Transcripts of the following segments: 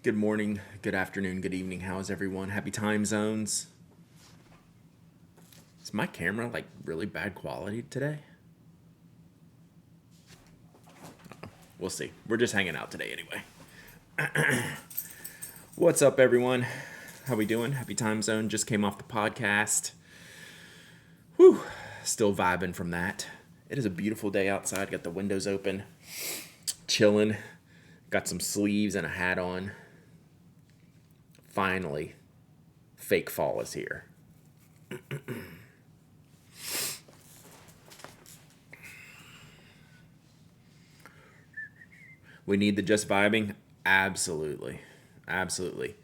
Good morning, good afternoon, good evening. How is everyone? Happy time zones. Is my camera like really bad quality today? We'll see. We're just hanging out today anyway. What's up, everyone? How we doing? Happy time zone. Just came off the podcast. Whew. Still vibing from that. It is a beautiful day outside. Got the windows open. Chilling. Got some sleeves and a hat on. Finally, fake fall is here. We need the just vibing? Absolutely. Absolutely.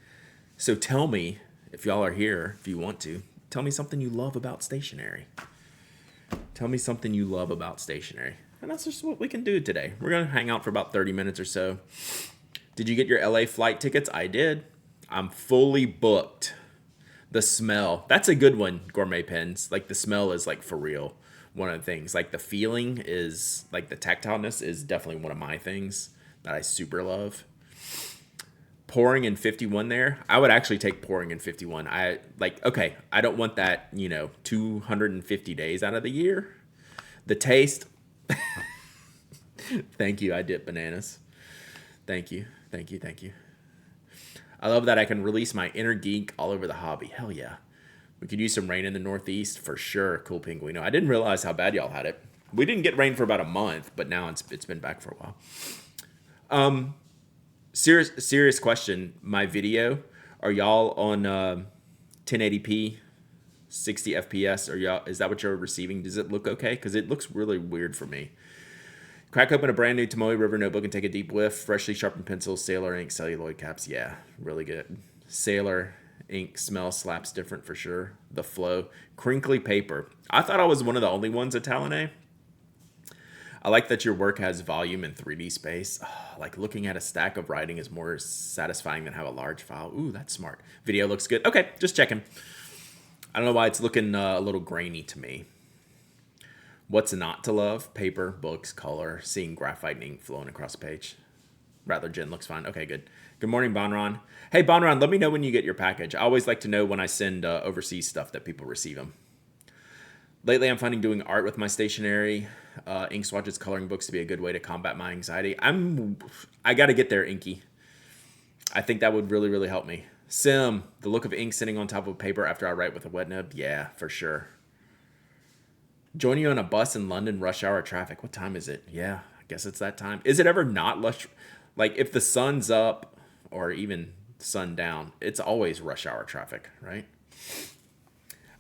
So tell me, if y'all are here, if you want to, tell me something you love about stationery. Tell me something you love about stationery. And that's just what we can do today. We're going to hang out for about 30 minutes or so. Did you get your LA flight tickets? I did. I'm fully booked. The smell, that's a good one, gourmet pens. Like the smell is like for real. One of the things, like the feeling is like the tactileness is definitely one of my things that I super love. Pouring in 51 there, I would actually take pouring in 51. Okay, I don't want that, 250 days out of the year. The taste, thank you, I dip bananas. Thank you, thank you, thank you. I love that I can release my inner geek all over the hobby. Hell yeah. We could use some rain in the Northeast for sure. Cool Pinguino. I didn't realize how bad y'all had it. We didn't get rain for about a month, but now it's been back for a while. Serious question. My video, are y'all on 1080p, 60 FPS? Is that what you're receiving? Does it look okay? Because it looks really weird for me. Crack open a brand new Tomoe River notebook and take a deep whiff. Freshly sharpened pencils, Sailor ink, celluloid caps. Yeah, really good. Sailor ink smell slaps different for sure. The flow. Crinkly paper. I thought I was one of the only ones at Talonay. I like that your work has volume and 3D space. Oh, like looking at a stack of writing is more satisfying than have a large file. Ooh, that's smart. Video looks good. Okay, just checking. I don't know why it's looking a little grainy to me. What's not to love? Paper, books, color, seeing graphite ink flowing across the page. Rather, Jen looks fine. Okay, good. Good morning, Bonron. Hey, Bonron, let me know when you get your package. I always like to know when I send overseas stuff that people receive them. Lately, I'm finding doing art with my stationery, ink swatches, coloring books to be a good way to combat my anxiety. I got to get there, Inky. I think that would really, really help me. Sim, the look of ink sitting on top of paper after I write with a wet nib. Yeah, for sure. Join you on a bus in London rush hour traffic. What time is it? Yeah, I guess it's that time. Is it ever not rush? Like if the sun's up or even sundown, it's always rush hour traffic, right?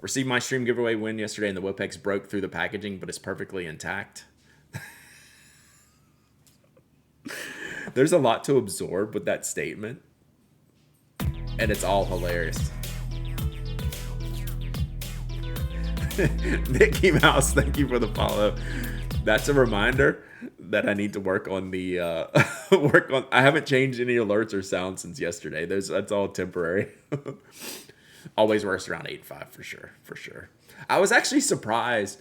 Received my stream giveaway win yesterday and the Wopex broke through the packaging, but it's perfectly intact. There's a lot to absorb with that statement, and it's all hilarious. Mickey Mouse, thank you for the follow. That's a reminder that I need to work on the I haven't changed any alerts or sounds since yesterday. That's all temporary. Always works around 8.5 for sure, for sure. I was actually surprised,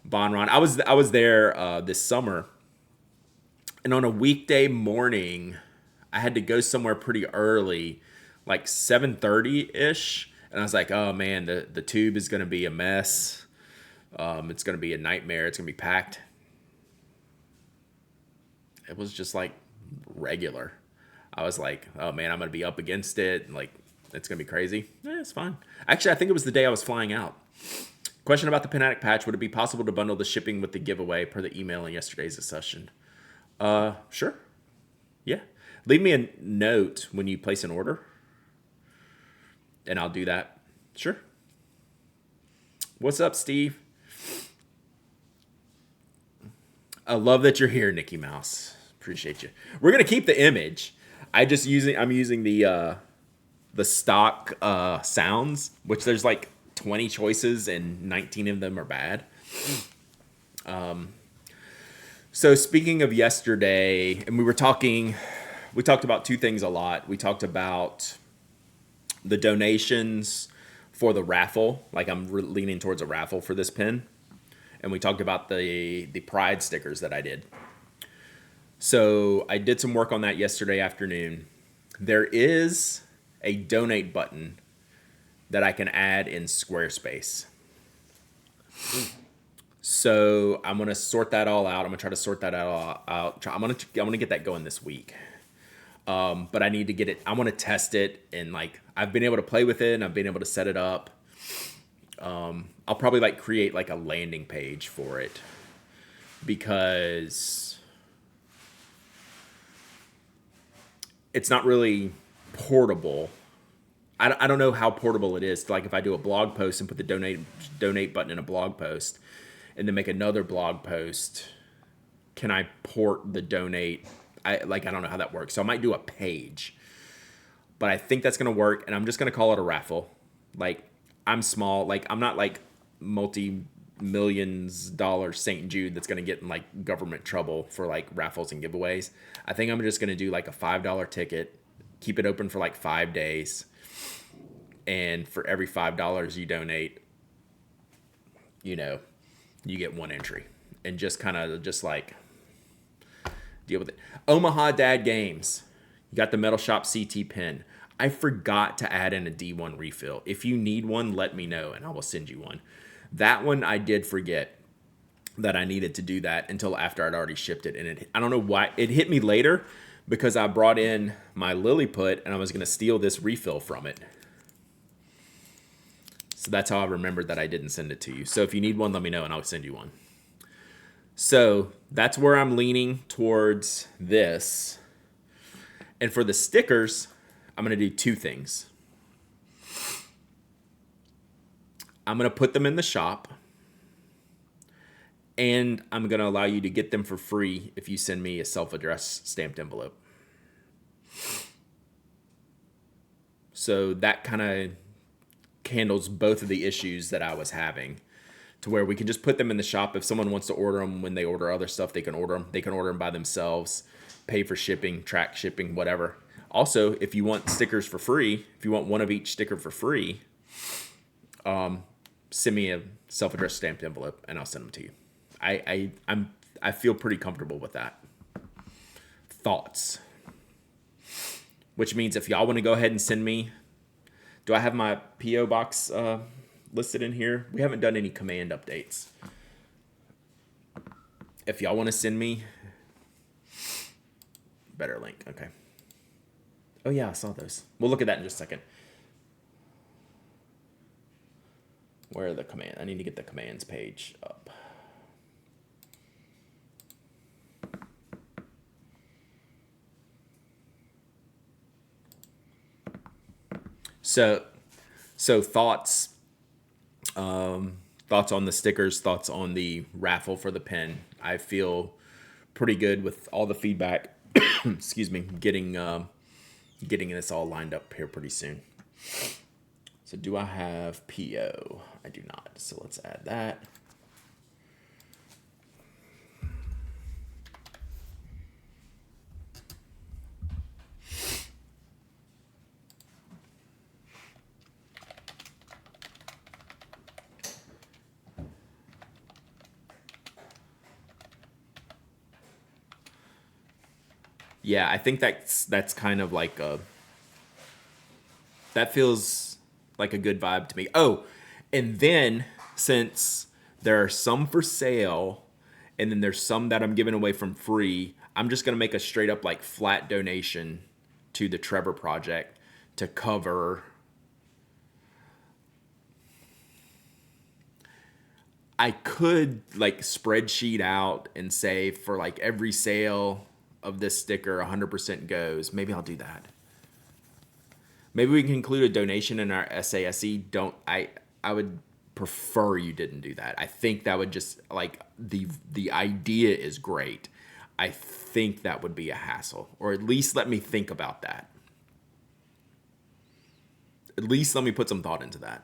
Bonron. I was there this summer, and on a weekday morning, I had to go somewhere pretty early, like 7:30 ish. And I was like, oh man, the tube is going to be a mess. It's going to be a nightmare. It's going to be packed. It was just like regular. I was like, oh man, I'm going to be up against it. Like, it's going to be crazy. It's fine. Actually, I think it was the day I was flying out. Question about the Pinatic patch. Would it be possible to bundle the shipping with the giveaway per the email in yesterday's session? Sure. Yeah. Leave me a note when you place an order, and I'll do that. Sure. What's up, Steve? I love that you're here, Nikki Mouse. Appreciate you. We're gonna keep the image. I'm using the stock sounds, which there's like 20 choices and 19 of them are bad. So speaking of yesterday, and we talked about two things a lot. We talked about the donations for the raffle, like I'm leaning towards a raffle for this pen, and we talked about the pride stickers that I did. So I did some work on that yesterday afternoon. There is a donate button that I can add in Squarespace. So I'm gonna sort that all out. I'm gonna try to sort that all out. I'm gonna get that going this week. But I need to get it. I want to test it, and like I've been able to play with it, and I've been able to set it up. I'll probably like create like a landing page for it because it's not really portable. I don't know how portable it is. Like if I do a blog post and put the donate button in a blog post, and then make another blog post, can I port the donate? I don't know how that works. So I might do a page, but I think that's gonna work, and I'm just gonna call it a raffle. Like I'm small. Like I'm not like multi-millions dollar St. Jude that's gonna get in like government trouble for like raffles and giveaways. I think I'm just gonna do like a $5 ticket, keep it open for like 5 days, and for every $5 you donate, you get one entry, and just kind of just like deal with it. Omaha Dad Games. You got the Metal Shop CT pen. I forgot to add in a D1 refill. If you need one, let me know and I will send you one. That one I did forget that I needed to do that until after I'd already shipped it. And I don't know why. It hit me later because I brought in my Lilliput and I was going to steal this refill from it. So that's how I remembered that I didn't send it to you. So if you need one, let me know and I'll send you one. So that's where I'm leaning towards this. And for the stickers, I'm going to do two things. I'm going to put them in the shop, and I'm going to allow you to get them for free if you send me a self-addressed stamped envelope. So that kind of handles both of the issues that I was having, to where we can just put them in the shop. If someone wants to order them, when they order other stuff, they can order them. They can order them by themselves, pay for shipping, track shipping, whatever. Also, if you want stickers for free, if you want one of each sticker for free, send me a self-addressed stamped envelope and I'll send them to you. I feel pretty comfortable with that. Thoughts? Which means if y'all want to go ahead and send me, do I have my P.O. box listed in here? We haven't done any command updates. If y'all want to send me, better link. Okay. Oh yeah, I saw those. We'll look at that in just a second. Where are the commands? I need to get the commands page up. So thoughts on the stickers, thoughts on the raffle for the pen. I feel pretty good with all the feedback. Excuse me, getting this all lined up here pretty soon. So do I have PO? I do not. So let's add that. Yeah, I think that's kind of like that feels like a good vibe to me. Oh, and then since there are some for sale and then there's some that I'm giving away from free, I'm just going to make a straight up like flat donation to the Trevor Project to cover. I could like spreadsheet out and say for like every sale of this sticker 100% goes. Maybe I'll do that. Maybe we can include a donation in our SASE. I would prefer you didn't do that. I think that would just like the idea is great. I think that would be a hassle, or at least let me think about that. At least let me put some thought into that.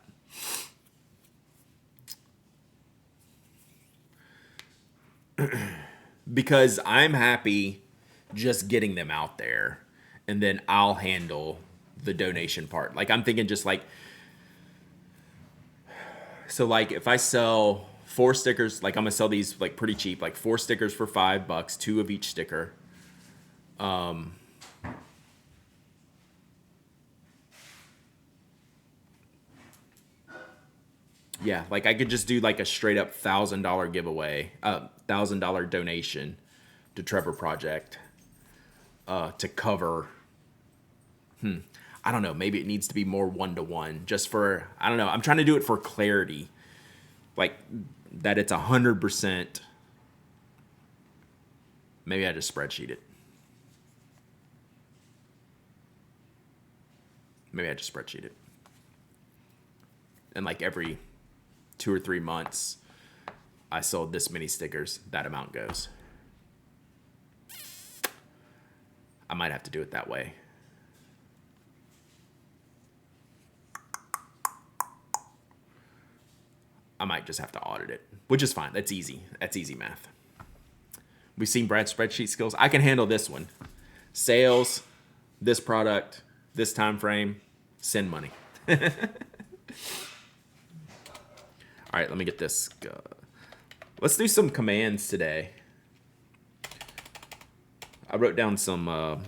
Because I'm happy just getting them out there, and then I'll handle the donation part. Like I'm thinking just like, so like if I sell 4 stickers, like I'm gonna sell these like pretty cheap, like 4 stickers for $5, 2 of each sticker. Yeah, like I could just do like a straight up $1,000 giveaway, $1,000 donation to Trevor Project to cover. I don't know. Maybe it needs to be more 1-to-1, just for, I don't know. I'm trying to do it for clarity, like that it's 100%. Maybe I just spreadsheet it. Maybe I just spreadsheet it. And like every 2 or 3 months, I sold this many stickers, that amount goes. I might have to do it that way. I might just have to audit it, which is fine. That's easy. That's easy math. We've seen Brad's spreadsheet skills. I can handle this one. Sales, this product, this time frame, send money. All right, let me get this. Let's do some commands today. I wrote down some.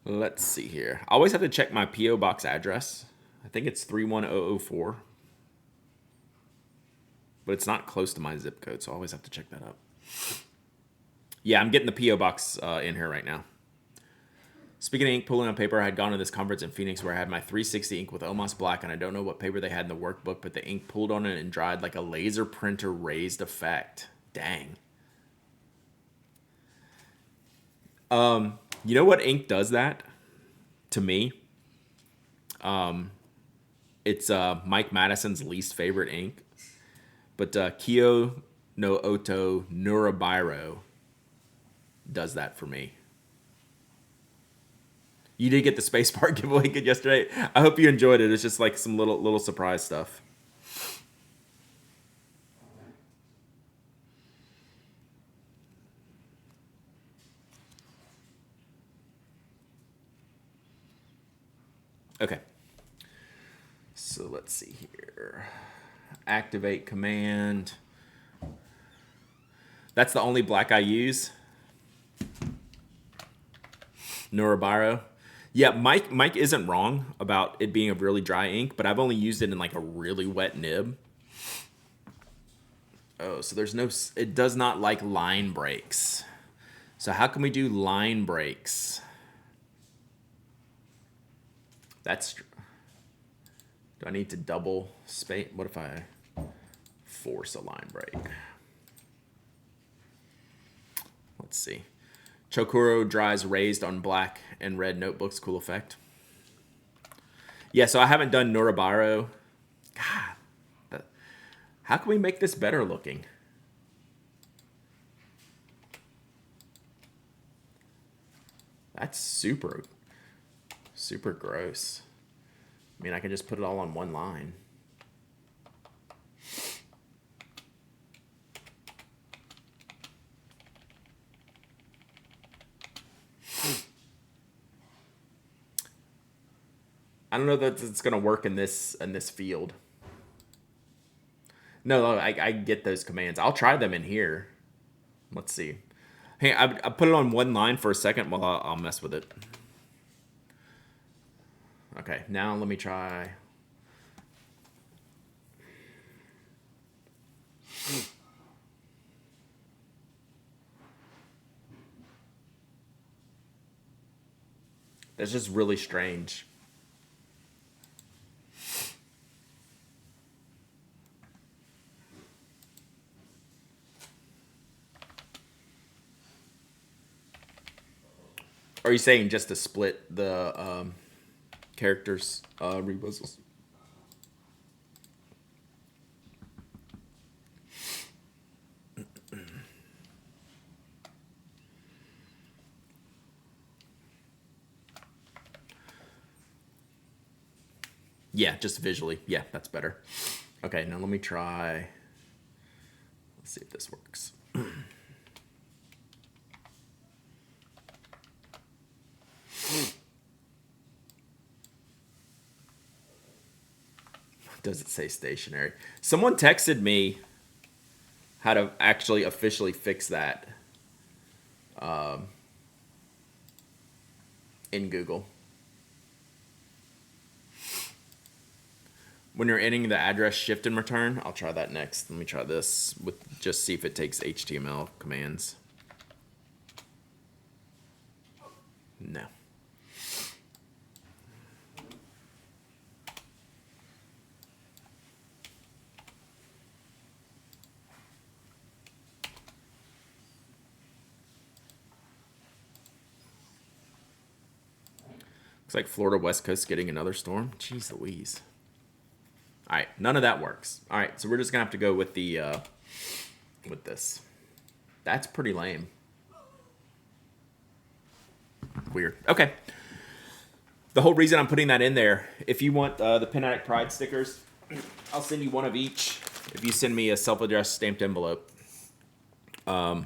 Let's see here. I always have to check my P.O. box address. I think it's 31004. But it's not close to my zip code, so I always have to check that up. Yeah, I'm getting the P.O. box in here right now. Speaking of ink pooling on paper, I had gone to this conference in Phoenix where I had my 360 ink with Omos Black, and I don't know what paper they had in the workbook, but the ink pooled on it and dried like a laser printer raised effect. Dang. You know what ink does that to me? It's Mike Madison's least favorite ink, but Kyo no Oto Nurabiro does that for me. You did get the spacebar giveaway good yesterday. I hope you enjoyed it. It's just like some little surprise stuff. Okay. So let's see here. Activate command. That's the only black I use. Norabiro. Yeah, Mike isn't wrong about it being a really dry ink, but I've only used it in like a really wet nib. Oh, so there's no, it does not like line breaks. So how can we do line breaks? That's, do I need to double space? What if I force a line break? Let's see. Chokuro dries raised on black and red notebooks. Cool effect. Yeah, so I haven't done Norabiro. God, how can we make this better looking? That's super gross. I mean, I can just put it all on one line. I don't know that it's gonna work in this field. No, I get those commands. I'll try them in here. Let's see. Hey, I put it on one line for a second while I'll mess with it. Okay, now let me try. That's just really strange. Are you saying just to split the characters rebuzzles? Yeah, just visually. Yeah, that's better. Okay, now let me try. Let's see if this works. Does it say stationery? Someone texted me. how to actually officially fix that in Google. When you're ending the address shift and return, I'll try that next. Let me try this with just see if it takes HTML commands. No. Looks like Florida West Coast getting another storm. Jeez Louise. All right, none of that works. All right, so we're just gonna have to go with the with this. That's pretty lame. Weird. Okay. The whole reason I'm putting that in there, if you want the Pen Addict Pride stickers, I'll send you one of each. If you send me a self-addressed stamped envelope, I'll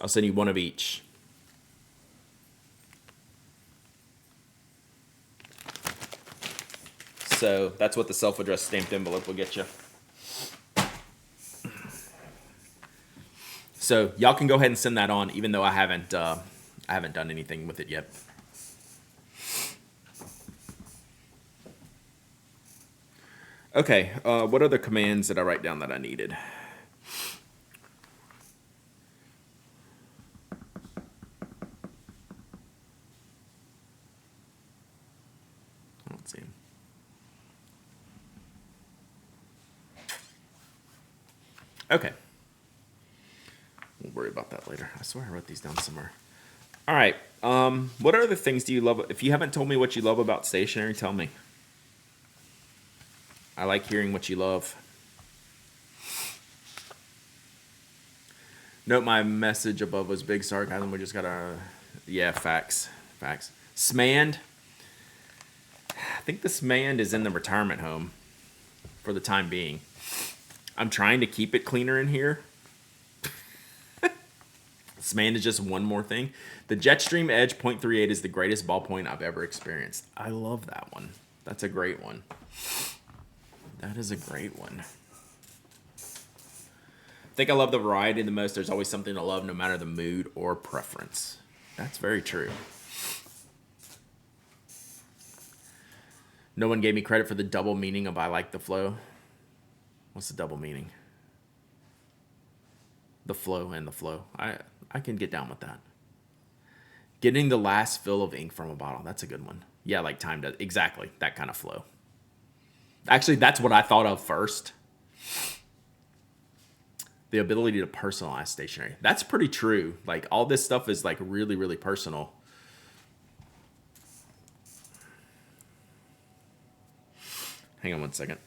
send you one of each. So that's what the self-addressed stamped envelope will get you. So y'all can go ahead and send that on, even though I haven't done anything with it yet. Okay, what other commands did I write down that I needed? I don't see them. Okay. We'll worry about that later. I swear I wrote these down somewhere. All right. What other things do you love? If you haven't told me what you love about Stationery, tell me. I like hearing what you love. Note my message above was big sarcasm. We just got to... Yeah, facts. Facts. Smand. I think the Smand is in the retirement home for the time being. I'm trying to keep it cleaner in here. Smand is just one more thing. The Jetstream Edge .38 is the greatest ballpoint I've ever experienced. I love that one. That's a great one. That is a great one. I think I love the variety the most. There's always something to love no matter the mood or preference. That's very true. No one gave me credit for the double meaning of I like the flow. What's the double meaning? The flow and the flow. I can get down with that. Getting the last fill of ink from a bottle. That's a good one. Yeah, like time does. Exactly. That kind of flow. Actually, that's what I thought of first. The ability to personalize stationery. That's pretty true. Like, all this stuff is, like, really, really personal. Hang on one second.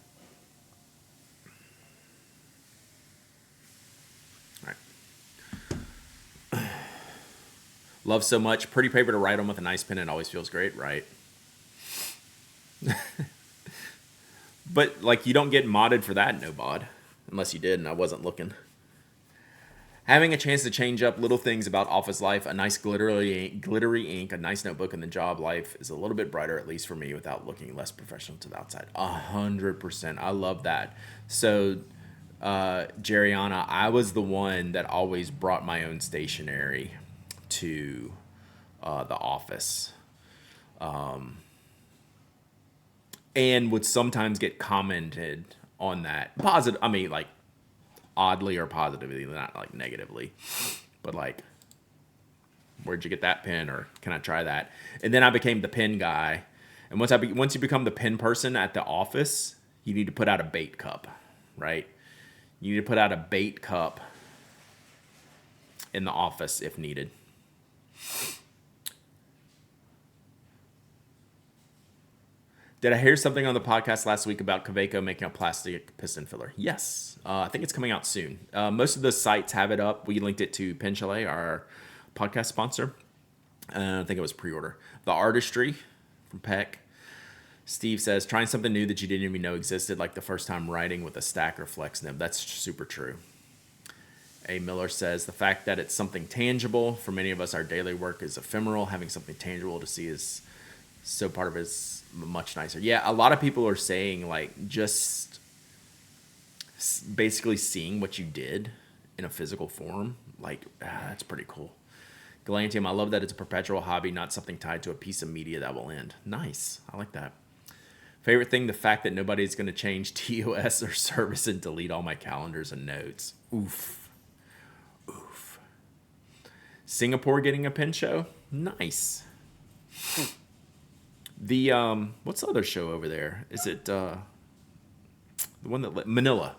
All right. Love so much. Pretty paper to write on with a nice pen. It always feels great, right? But, like, you don't get modded for that, no bod. Unless you did, and I wasn't looking. Having a chance to change up little things about office life, a nice glittery ink, a nice notebook, and the job life is a little bit brighter, at least for me, without looking less professional to the outside. 100%. I love that. So, Jeriana, I was the one that always brought my own stationery to the office. And would sometimes get commented on that. Positive, I mean, like, oddly or positively, not like negatively. But like, where'd you get that pen? Or can I try that? And then I became the pen guy. And once you become the pen person at the office, you need to put out a bait cup, right? You need to put out a bait cup in the office if needed. Did I hear something on the podcast last week about Kaweco making a plastic piston filler? Yes. I think it's coming out soon. Most of the sites have it up. We linked it to Pen Chalet, our podcast sponsor. I think it was pre-order. The Artistry from Peck. Steve says, trying something new that you didn't even know existed, like the first time writing with a stack or flex nib. That's super true. A. Miller says, the fact that it's something tangible. For many of us, our daily work is ephemeral. Having something tangible to see is so part of it is much nicer. Yeah, a lot of people are saying, like, just basically seeing what you did in a physical form. Like, that's pretty cool. Galantium, I love that it's a perpetual hobby, not something tied to a piece of media that will end. Nice. I like that. Favorite thing, the fact that nobody's going to change TOS or service and delete all my calendars and notes. Oof. Oof. Singapore getting a pin show? Nice. The, what's the other show over there? Is it, the one that, Manila.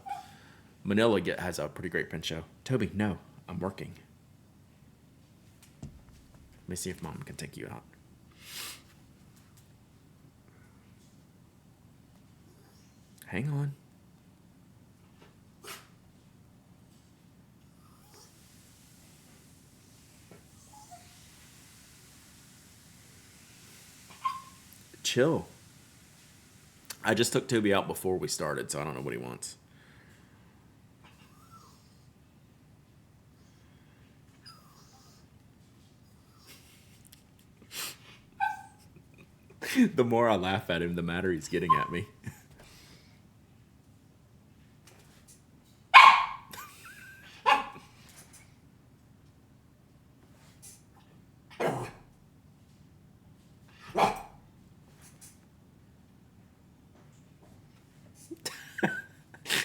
Manila has a pretty great pin show. Toby, no, I'm working. Let me see if Mom can take you out. Hang on. Chill. I just took Toby out before we started, so I don't know what he wants. The more I laugh at him, the madder he's getting at me.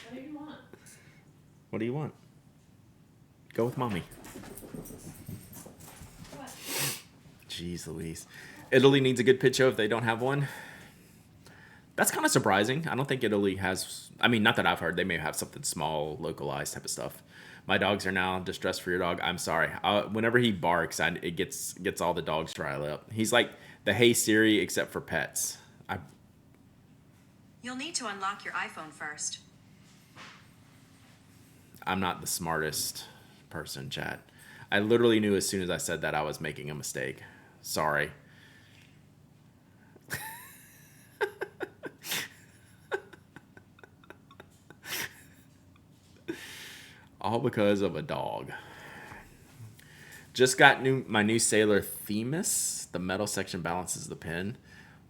What do you want? What do you want? Go with Mommy. What? Jeez Louise. Italy needs a good pit show if they don't have one. That's kind of surprising. I don't think Italy has... I mean, not that I've heard. They may have something small, localized type of stuff. My dogs are now distressed for your dog. I'm sorry. Whenever he barks, it gets all the dogs riled up. He's like the Hey Siri, except for pets. You'll need to unlock your iPhone first. I'm not the smartest person, chat. I literally knew as soon as I said that I was making a mistake. Sorry. All because of a dog. Just got my new Sailor Themis. The metal section balances the pen.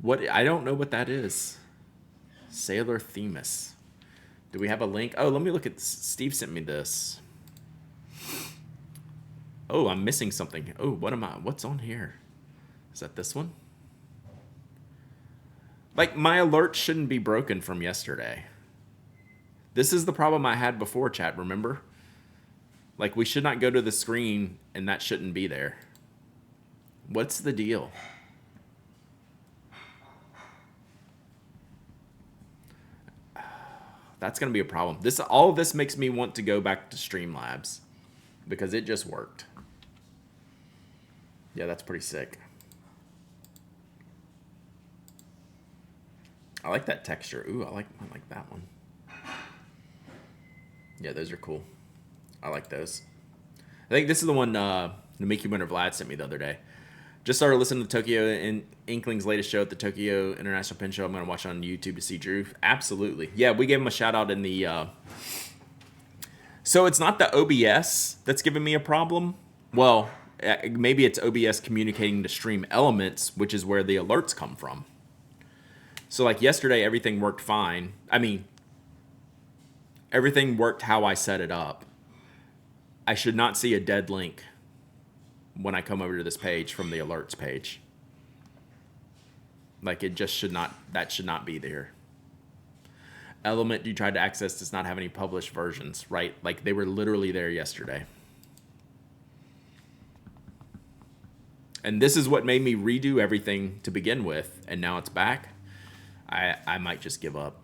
What? I don't know what that is. Sailor Themis. Do we have a link? Oh, let me look at... Steve sent me this. Oh, I'm missing something. Oh, what's on here? Is that this one? Like, my alert shouldn't be broken from yesterday. This is the problem I had before, chat, remember? Like, we should not go to the screen, and that shouldn't be there. What's the deal? That's going to be a problem. All of this makes me want to go back to Streamlabs. Because it just worked. Yeah, that's pretty sick. I like that texture. Ooh, I like that one. Yeah, those are cool. I like those. I think this is the one Namiki Winter Vlad sent me the other day. Just started listening to Tokyo and Inkling's latest show at the Tokyo International Pen Show. I'm going to watch it on YouTube to see Drew. Absolutely. Yeah, we gave him a shout out in the... So it's not the OBS that's giving me a problem. Well, maybe it's OBS communicating to Stream Elements, which is where the alerts come from. So like yesterday, everything worked fine. I mean, everything worked how I set it up. I should not see a dead link when I come over to this page from the alerts page. Like it just should not, that should not be there. Element you tried to access does not have any published versions, right? Like they were literally there yesterday. And this is what made me redo everything to begin with, and now it's back. I might just give up.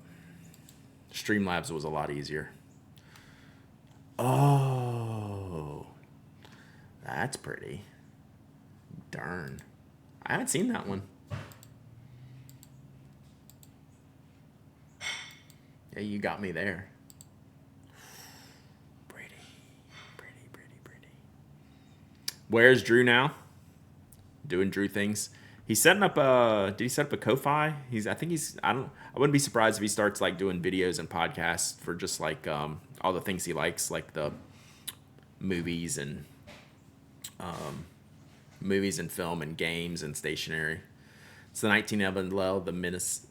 Streamlabs was a lot easier. Oh, that's pretty. Darn. I haven't seen that one. Yeah, you got me there. Pretty. Where's Drew now? Doing Drew things. He's setting up did he set up a Ko-Fi? I wouldn't be surprised if he starts like doing videos and podcasts for just like all the things he likes, like the movies and film and games and stationery. It's the 1911 the Minas.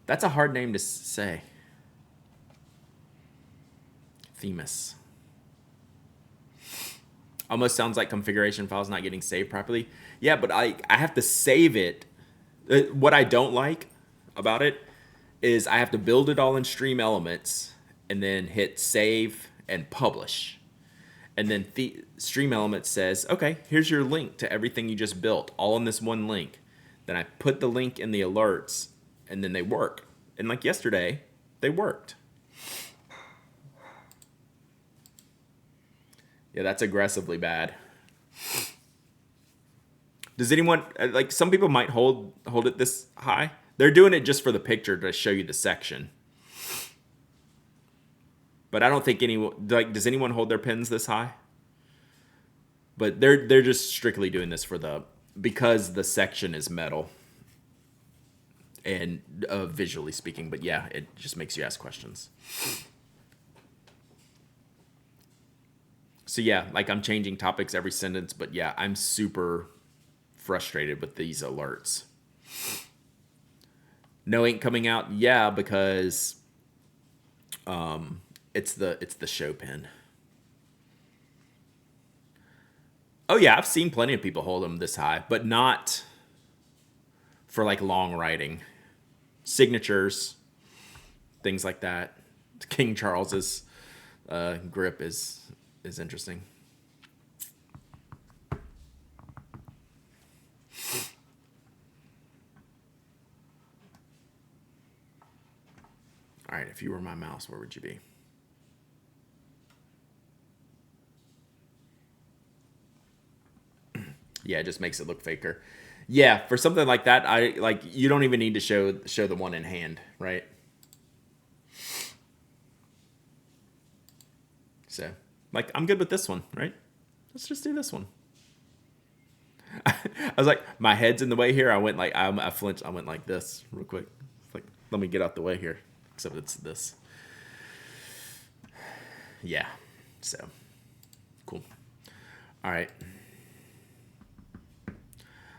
That's a hard name to say. Themis. Almost sounds like configuration files not getting saved properly. Yeah, but I have to save it. What I don't like about it is I have to build it all in Stream Elements and then hit save and publish. And then the Stream Elements says, okay, here's your link to everything you just built, all in this one link. Then I put the link in the alerts, and then they work. And like yesterday, they worked. Yeah, that's aggressively bad. Does anyone, like, some people might hold it this high. They're doing it just for the picture to show you the section. But I don't think anyone, like, does anyone hold their pens this high? But they're just strictly doing this for because the section is metal. And visually speaking, but yeah, it just makes you ask questions. So yeah, like I'm changing topics every sentence, but yeah, I'm super frustrated with these alerts. No ink coming out, yeah, because it's the show pen. Oh yeah, I've seen plenty of people hold them this high, but not for like long writing. Signatures, things like that. King Charles's grip is interesting. All right, if you were my mouse, where would you be? Yeah, it just makes it look faker. Yeah, for something like that, you don't even need to show the one in hand, right? So, like, I'm good with this one, right? Let's just do this one. I was like, my head's in the way here. I went like, I flinched. I went like this real quick. Like, let me get out the way here. Except it's this. Yeah. So, cool. All right.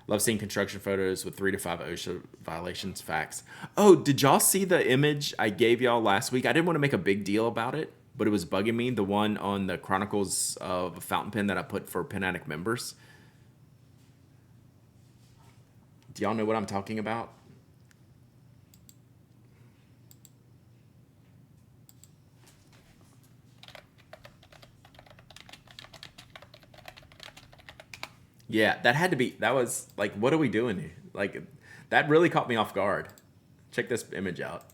Love seeing construction photos with 3 to 5 OSHA violations. Facts. Oh, did y'all see the image I gave y'all last week? I didn't want to make a big deal about it, but it was bugging me. The one on the Chronicles of a Fountain Pen that I put for Pen Addict members. Do y'all know what I'm talking about? Yeah, that was like, what are we doing here? Like, that really caught me off guard. Check this image out.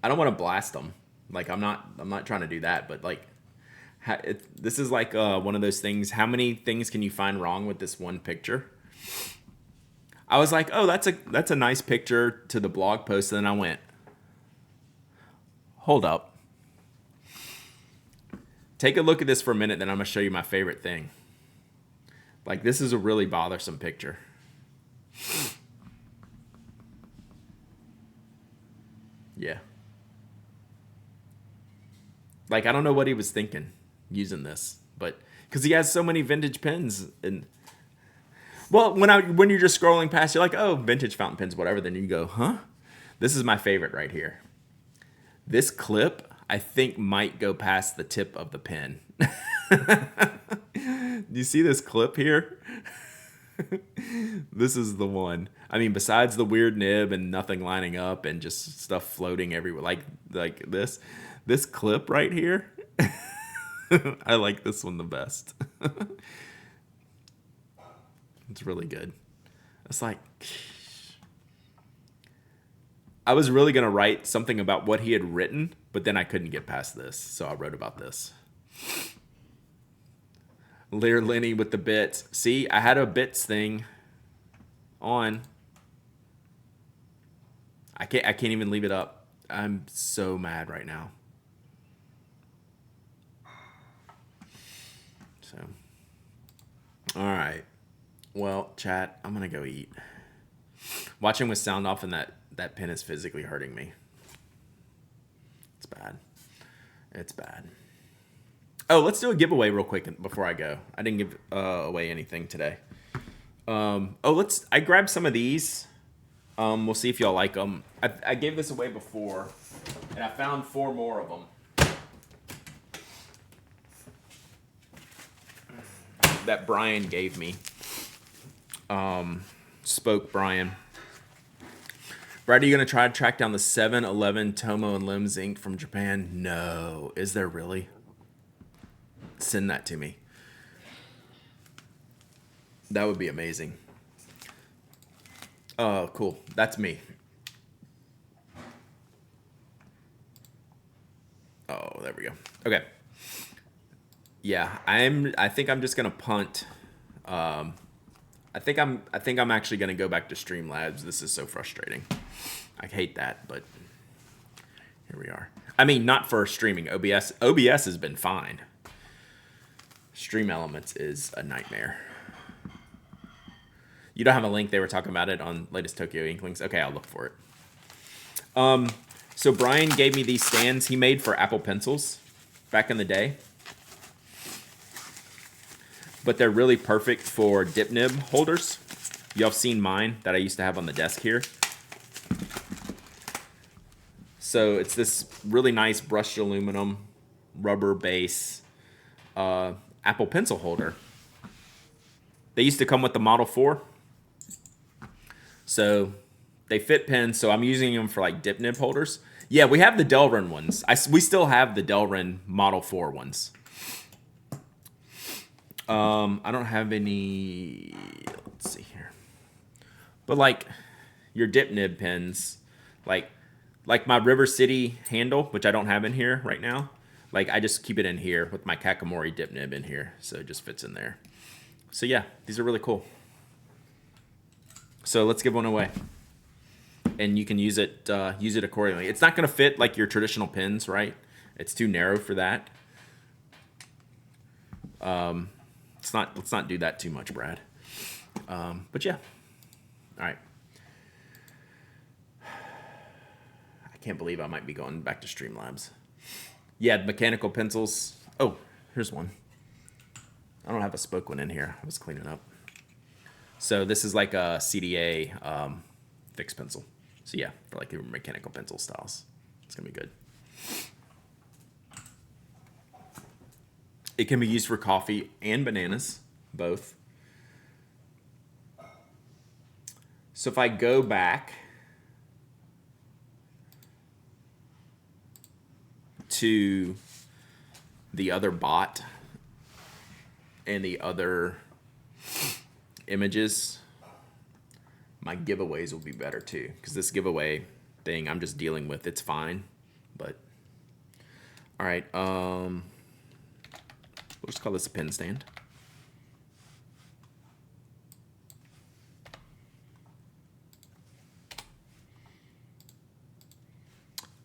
I don't want to blast them. Like, I'm not trying to do that, but like, this is like one of those things. How many things can you find wrong with this one picture? I was like, oh, that's a nice picture to the blog post, and then I went, hold up. Take a look at this for a minute, then I'm gonna show you my favorite thing. Like, this is a really bothersome picture. Yeah. Like, I don't know what he was thinking using this, but because he has so many vintage pens, and well, when you're just scrolling past, you're like, oh, vintage fountain pens, whatever. Then you go, huh? This is my favorite right here. This clip, I think, might go past the tip of the pen. Do you see this clip here? This is the one. I mean, besides the weird nib and nothing lining up and just stuff floating everywhere, like this clip right here. I like this one the best. It's really good. It's like, I was really gonna write something about what he had written, but then I couldn't get past this, so I wrote about this. Lear Lenny with the bits. See, I had a bits thing on. I can't even leave it up. I'm so mad right now. So, all right. Well, chat, I'm gonna go eat. Watching with sound off and that pen is physically hurting me. It's bad. It's bad. Oh, let's do a giveaway real quick before I go. I didn't give away anything today. I grabbed some of these. We'll see if y'all like them. I gave this away before, and I found 4 more of them. that Brian gave me. Spoke Brian. Brad, are you going to try to track down the 7-Eleven Tomo and Limbs ink from Japan? No. Is there really? Send that to me. That would be amazing. Oh, cool. That's me. Oh, there we go. Okay. Yeah, I think I'm just gonna punt. I think I'm actually gonna go back to Streamlabs. This is so frustrating. I hate that, but here we are. I mean, not for streaming. OBS has been fine. Stream Elements is a nightmare. You don't have a link. They were talking about it on latest Tokyo Inklings. Okay, I'll look for it. So Brian gave me these stands he made for Apple Pencils back in the day. But they're really perfect for dip nib holders. Y'all have seen mine that I used to have on the desk here. So it's this really nice brushed aluminum rubber base Apple Pencil holder. They used to come with the Model 4. So they fit pens, so I'm using them for like dip nib holders. Yeah, we have the Delrin ones. We still have the Delrin Model 4 ones. I don't have any, let's see here. But like your dip nib pens, like my River City handle, which I don't have in here right now. Like I just keep it in here with my Kakamori dip nib in here. So it just fits in there. So yeah, these are really cool. So let's give one away. And you can use it accordingly. It's not going to fit like your traditional pins, right? It's too narrow for that. Let's not do that too much, Brad. But yeah. All right. I can't believe I might be going back to Streamlabs. Yeah, mechanical pencils. Oh, here's one. I don't have a spoke one in here. I was cleaning up. So this is like a CDA fixed pencil. So yeah, for like your mechanical pencil styles. It's going to be good. It can be used for coffee and bananas, both. So if I go back to the other bot and the other images, my giveaways will be better too. Because this giveaway thing I'm just dealing with, it's fine. But, all right. We'll just call this a pen stand.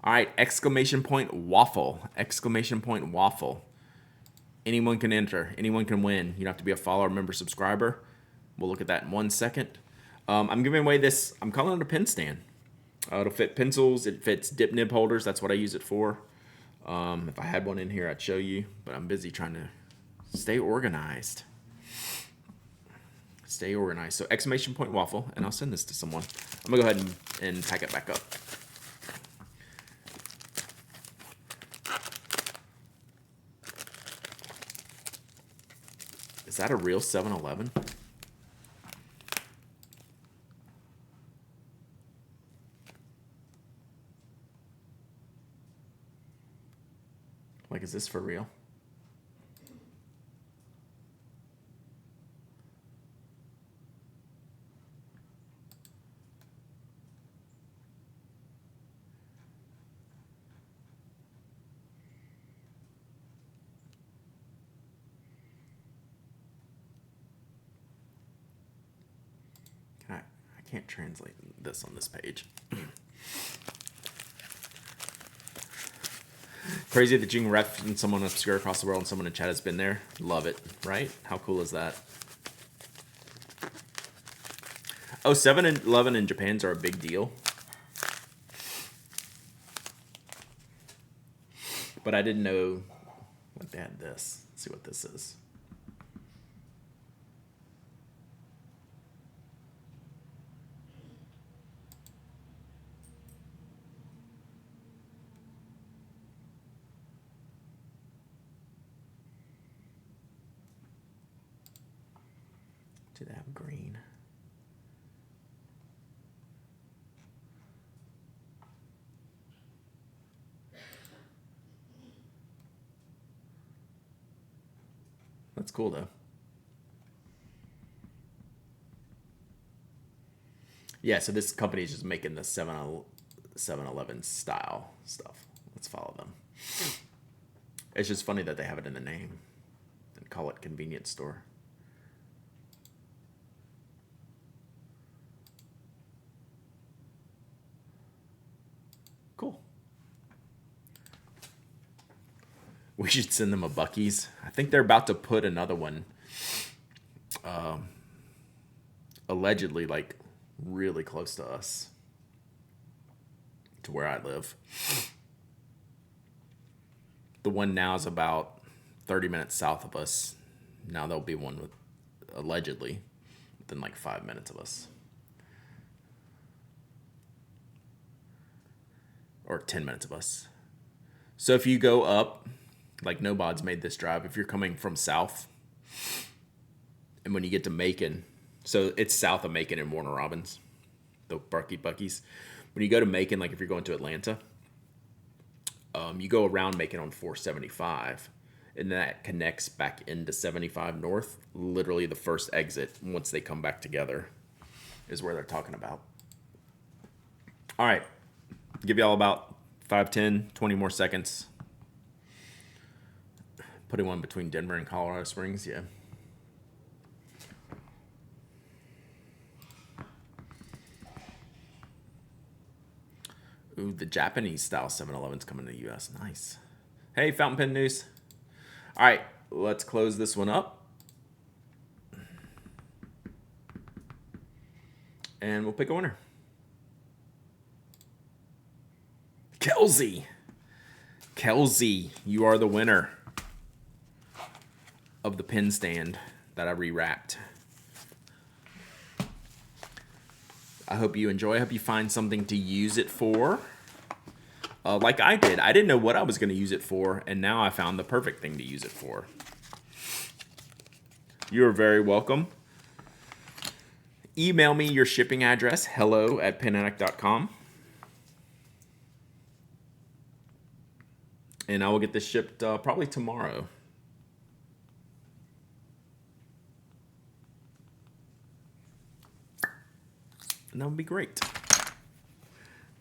All right, exclamation point waffle. Exclamation point waffle. Anyone can enter. Anyone can win. You don't have to be a follower, member, subscriber. We'll look at that in 1 second. I'm giving away this. I'm calling it a pen stand. It'll fit pencils. It fits dip nib holders. That's what I use it for. If I had one in here, I'd show you. But I'm busy trying to stay organized. Stay organized. So exclamation point waffle. And I'll send this to someone. I'm going to go ahead and pack it back up. Is that a real 7-Eleven? Like, is this for real? I can't translate this on this page. Crazy that you can reference someone obscure across the world and someone in chat has been there. Love it, right? How cool is that? Oh, 7-Eleven in Japan's are a big deal. But I didn't know what they had this. Let's see what this is. Do they have green? That's cool though. Yeah, so this company is just making the 7-Eleven style stuff. Let's follow them. It's just funny that they have it in the name and call it convenience store. Cool. We should send them a Buc-ee's. I think they're about to put another one. Allegedly, like really close to us, to where I live. The one now is about 30 minutes south of us. Now there'll be one with, allegedly, within like 5 minutes of us. Or 10 minutes of us. So if you go up, like Nobod's made this drive, if you're coming from south, and when you get to Macon, so it's south of Macon and Warner Robins, the Buc-ee's. When you go to Macon, like if you're going to Atlanta, you go around Macon on 475, and that connects back into 75 North. Literally the first exit, once they come back together, is where they're talking about. All right. Give y'all about 5, 10, 20 more seconds. Putting one between Denver and Colorado Springs, yeah. Ooh, the Japanese style 7-Eleven's coming to the U.S. Nice. Hey, Fountain Pen News. All right, let's close this one up. And we'll pick a winner. Kelsey, you are the winner of the pen stand that I rewrapped. I hope you enjoy. I hope you find something to use it for. Like I did. I didn't know what I was going to use it for, and now I found the perfect thing to use it for. You're very welcome. Email me your shipping address, hello@penaddict.com. And I will get this shipped probably tomorrow. And that would be great.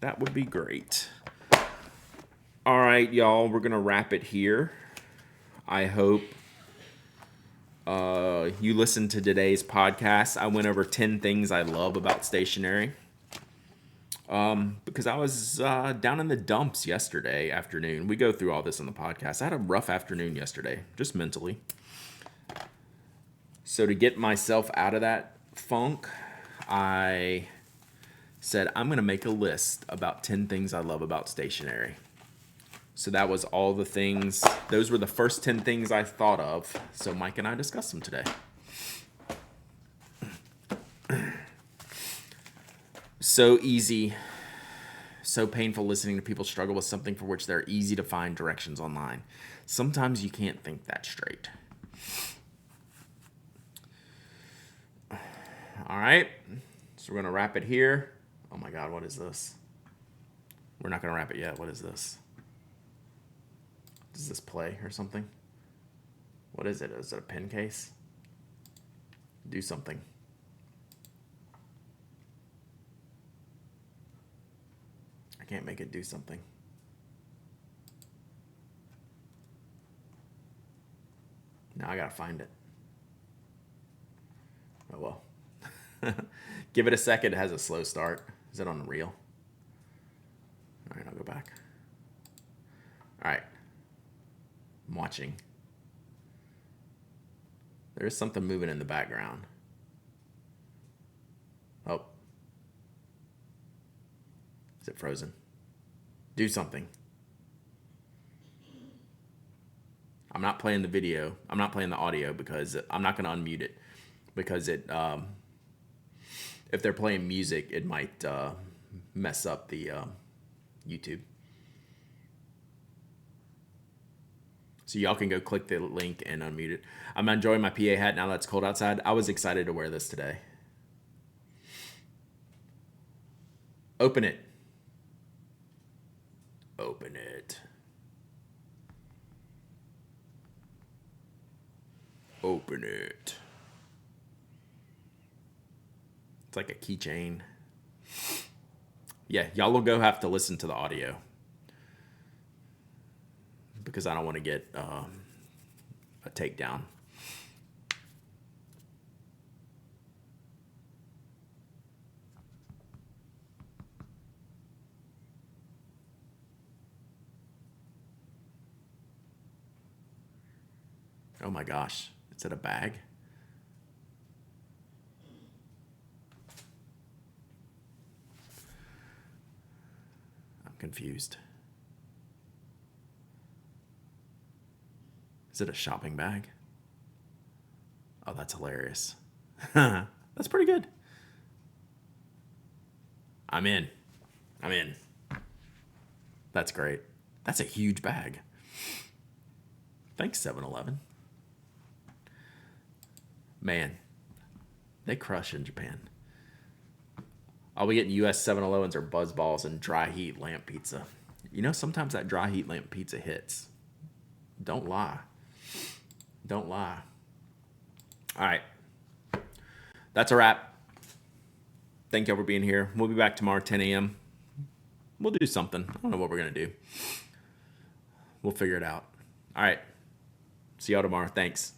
That would be great. All right, y'all, we're going to wrap it here. I hope you listened to today's podcast. I went over 10 things I love about stationery. Because I was down in the dumps yesterday afternoon. We go through all this on the podcast. I had a rough afternoon yesterday, just mentally. So to get myself out of that funk, I said, I'm going to make a list about 10 things I love about stationery. So that was all the things. Those were the first 10 things I thought of. So Mike and I discussed them today. So easy, so painful listening to people struggle with something for which they're easy to find directions online. Sometimes you can't think that straight. All right, so we're going to wrap it here. Oh my God, what is this? We're not going to wrap it yet. What is this? Does this play or something? What is it? Is it a pen case? Do something. I can't make it do something. Now I gotta find it. Oh well. Give it a second. It has a slow start. Is it on the reel? All right, I'll go back. All right. I'm watching. There is something moving in the background. Oh. Is it frozen? Do something. I'm not playing the video. I'm not playing the audio because I'm not going to unmute it because it, if they're playing music, it might mess up the YouTube. So y'all can go click the link and unmute it. I'm enjoying my PA hat now that it's cold outside. I was excited to wear this today. Open it. Open it. Open it. It's like a keychain. Yeah, y'all will go have to listen to the audio because I don't want to get a takedown. Oh my gosh, is it a bag? I'm confused. Is it a shopping bag? Oh, that's hilarious. That's pretty good. I'm in. I'm in. That's great. That's a huge bag. Thanks, 7-Eleven. Man, they crush in Japan. I'll be getting US 7-Elevens or Buzz Balls and dry heat lamp pizza. You know, sometimes that dry heat lamp pizza hits. Don't lie. Don't lie. All right. That's a wrap. Thank y'all for being here. We'll be back tomorrow, 10 a.m. We'll do something. I don't know what we're going to do. We'll figure it out. All right. See y'all tomorrow. Thanks.